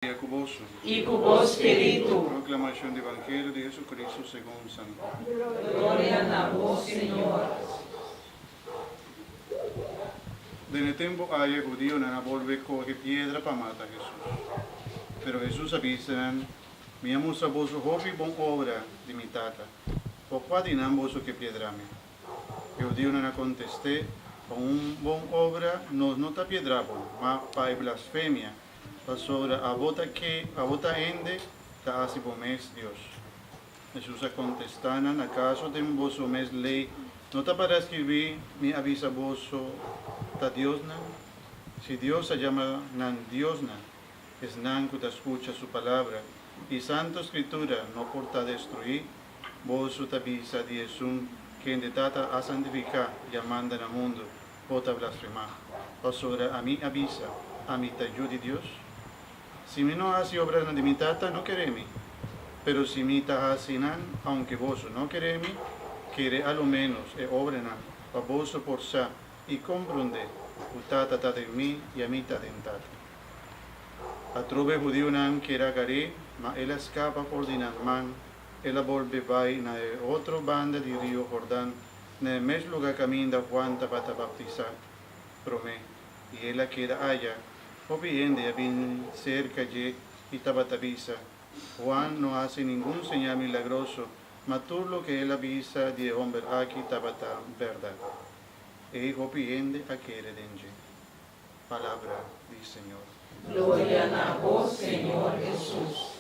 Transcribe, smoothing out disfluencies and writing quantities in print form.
y cubo Espíritu. Proclamación del Evangelio de Jesucristo según San Juan. Gloria a vos, Señor. Nel tempo haya judío non volve coge piedra para matar a Jesús. Pero Jesús avisa, mi amo a vos hobby bon obra de mi tata. O qua dinam vos que piedrame. E judío non contesté, con un bon obra nos nota piedrabon, ma pa blasfemia, pa sobra a vota ende ta asi pomes Dios. Jesús contestanan, acaso tem vos mes lei, nota para escribir mi avisa vos ta Dios nan? Si Dios se llama nan Dios nan, es nan que te escucha su palabra, y Santa Escritura no porta destruir, vos te avisa de Jesús, que en de tata a santificar, llamando al mundo, vota blasfemar. Pasora a mí avisa, a mí te ayude Dios. Si me no hace obras de mi tata, no queremi. Pero si mi ta hace nan, aunque vos no queremi, quiere a lo menos e obra nan, pa vos por sa, y comprende, utata tata en mí y a mí tata en tata. A trove judío nan que era garé, ma él escapa por dinan man, él volve vai na otro banda de río Jordán, na el mes lugar camina Juan para bautizar, promé, y él queda allá, o bien de bien cerca allí y tabatavisa. Juan no hace ningún señal milagroso, mas todo lo que él avisa de hombre aquí tabata verdad. E hopiende a quiere denje. Palabra del Señor. Gloria a vos, Señor Jesús.